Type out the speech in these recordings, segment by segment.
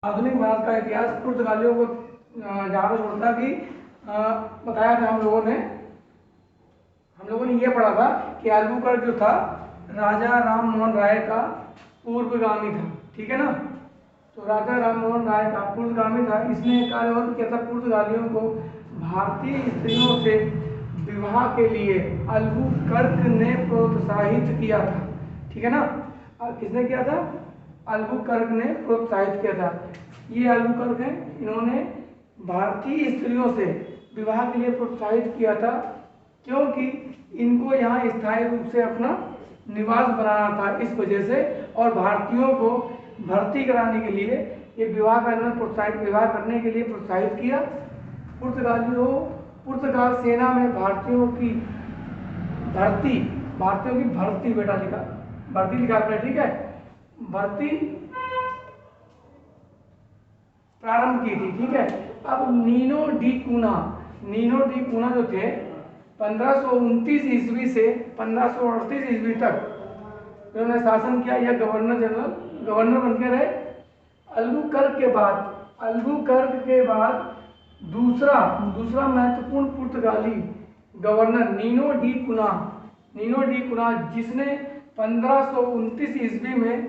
आधुनिक भारत का इतिहास पुर्तगालियों को जहाँ तक छोड़ता कि बताया था हम लोगों ने ये पढ़ा था कि अल्बुकर्क जो था राजा राम मोहन राय का पूर्वगामी था। ठीक है ना। तो राजा राम मोहन राय का पूर्वगामी था। इसने कार्य और किया था, पुर्तगालियों को भारतीय स्त्रियों से विवाह के लिए अल्बुकर्क ने प्रोत्साहित किया था। ठीक है ना। किसने किया था? अल्बुकर्क ने प्रोत्साहित किया था। ये अल्बुकर्क हैं, इन्होंने भारतीय स्त्रियों से विवाह के लिए प्रोत्साहित किया था, क्योंकि इनको यहाँ स्थायी रूप से अपना निवास बनाना था इस वजह से, और भारतीयों को भर्ती कराने के लिए ये विवाह करने के लिए प्रोत्साहित किया। पुर्तगाल सेना में भारतीयों की भर्ती बेटा लिखा, भर्ती लिखा आपने, ठीक है, भर्ती प्रारंभ की थी। ठीक है। अब नीनो डी कूना जो थे 1529 ईस्वी से 1538 ईस्वी तक उन्होंने शासन किया। यह गवर्नर बनकर रहे। अल्बुकर्क के बाद दूसरा महत्वपूर्ण पुर्तगाली गवर्नर नीनो डी कुना, जिसने 1529 ईस्वी में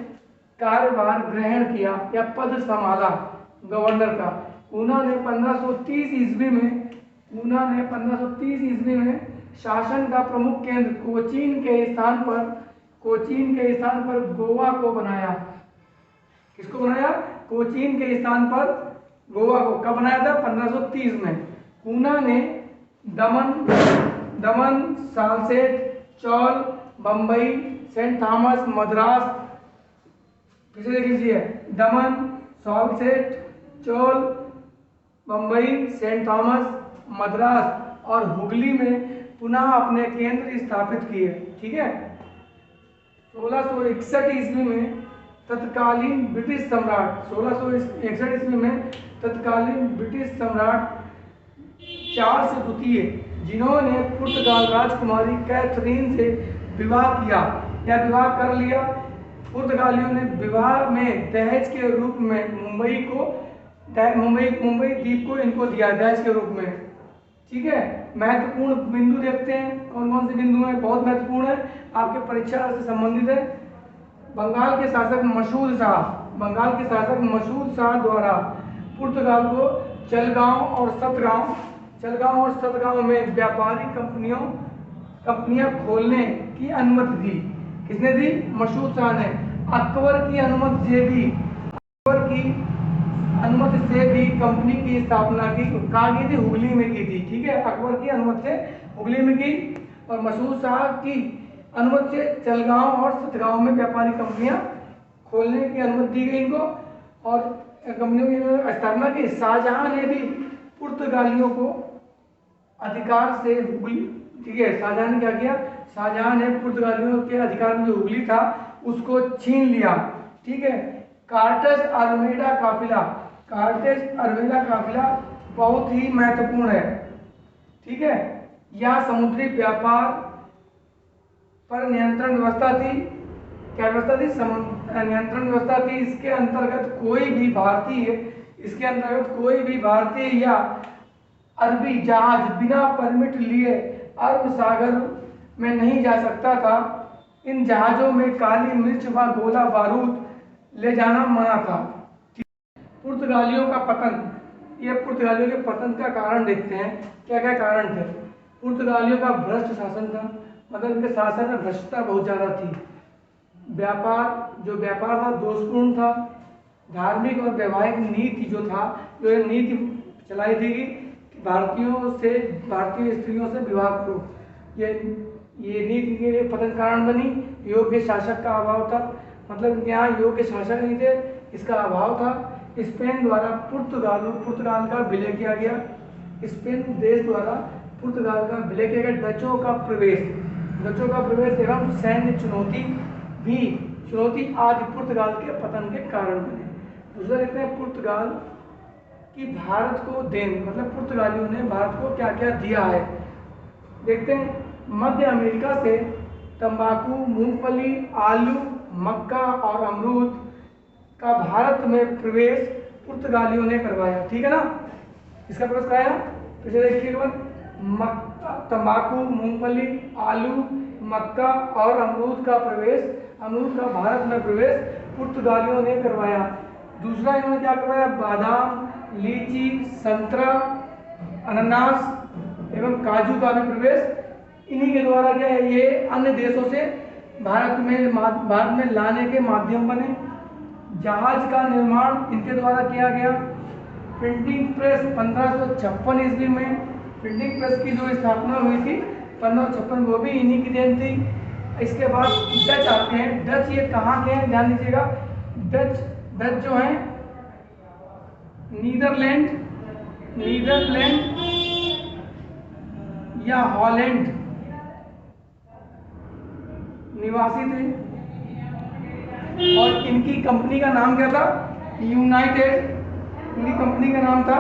कार्यभार ग्रहण किया या पद संभाला गवर्नर का। कूना ने 1530 ईस्वी में शासन का प्रमुख केंद्र कोचीन के स्थान पर गोवा को बनाया। किसको बनाया? कोचीन के स्थान पर गोवा को। कब बनाया था? 1530 में। कूना ने दमन, सालसेट, चौल, बंबई, सेंट थॉमस, मद्रास, फिर से देख लीजिए, दमन, सालसेट, चौल, बंबई, सेंट थॉमस, मद्रास और हुगली में पुनः अपने केंद्र स्थापित किए। ठीक है। 1661 ईस्वी में तत्कालीन ब्रिटिश सम्राट चार्ल्स द्वितीय, जिन्होंने पुर्तगाल राजकुमारी कैथरीन से विवाह किया या विवाह कर लिया, पुर्तगालियों ने विवाह में दहेज के रूप में मुंबई द्वीप को इनको दिया दहेज के रूप में। ठीक है। महत्वपूर्ण बिंदु देखते हैं, कौन कौन से बिंदु हैं, बहुत महत्वपूर्ण है, आपके परीक्षा से संबंधित है। बंगाल के शासक मसूद शाह द्वारा पुर्तगाल को चलगांव और सतगांव में व्यापारिक कंपनियां खोलने की अनुमति दी। किसने दी? मसूद शाह ने। अकबर की अनुमति से भी कंपनी की स्थापना की थी, हुगली में की थी। ठीक है। अकबर की अनुमति से हुगली में की और मसूद शाह की अनुमति से चलगांव और सतगांव में व्यापारिक कंपनियां खोलने की अनुमति दी गई इनको, और कंपनियों की स्थापना की। शाहजहां ने भी पुर्तगालियों को अधिकार से हुगली, ठीक है, शाहजहां ने क्या किया? शाहजहां ने पुर्तगालियों के अधिकार में जो हुगली था उसको छीन लिया। ठीक है। कार्टेज अल्मेडा काफिला बहुत ही महत्वपूर्ण है। ठीक है। यह समुद्री व्यापार पर नियंत्रण व्यवस्था थी। क्या व्यवस्था थी? नियंत्रण व्यवस्था थी। इसके अंतर्गत कोई भी भारतीय या अरबी जहाज बिना परमिट लिए अरब सागर में नहीं जा सकता था। इन जहाजों में काली मिर्च व गोला बारूद ले जाना मना था। पुर्तगालियों का पतन, ये पुर्तगालियों के पतन का कारण देखते हैं, क्या क्या कारण थे। पुर्तगालियों का भ्रष्ट शासन था, मतलब इनके शासन में भ्रष्टता बहुत ज़्यादा थी। व्यापार था दोषपूर्ण था। धार्मिक और वैवाहिक नीति जो ये नीति चलाई थी कि भारतीय स्त्रियों से विवाह करो, ये नीति के लिए पतन कारण बनी। योग्य शासक का अभाव था, मतलब यहाँ योग्य शासक नहीं थे, इसका अभाव था। स्पेन द्वारा पुर्तगाल का विलय किया गया। स्पेन देश द्वारा पुर्तगाल का विलय किया गया। डचों का प्रवेश एवं सैन्य चुनौती आदि पुर्तगाल के पतन के कारण बने। दूसरा देखते हैं पुर्तगाल की भारत को देन, मतलब पुर्तगालियों ने भारत को क्या क्या दिया है। देखते हैं। मध्य अमेरिका से तंबाकू, मूंगफली, आलू, मक्का और अमरूद का भारत में प्रवेश पुर्तगालियों ने करवाया। ठीक है ना, इसका प्रवेश कराया। तो चलिए देखिए तंबाकू, मूंगफली, आलू, मक्का और अमरूद का भारत में प्रवेश पुर्तगालियों ने करवाया। दूसरा इन्होंने क्या करवाया, बादाम, लीची, संतरा, अनानास एवं काजू का भी प्रवेश इन्हीं के द्वारा क्या है, ये अन्य देशों से भारत में लाने के माध्यम बने। जहाज का निर्माण इनके द्वारा किया गया। प्रिंटिंग प्रेस 1556 ईस्वी में प्रिंटिंग प्रेस की जो स्थापना हुई थी 1556, वो भी इन्हीं की देन थी। इसके बाद डच आते हैं। डच ये कहाँ के हैं, ध्यान दीजिएगा। डच जो हैं नीदरलैंड या हॉलैंड निवासी थे और इनकी कंपनी का नाम क्या था, यूनाइटेड। इनकी कंपनी का नाम था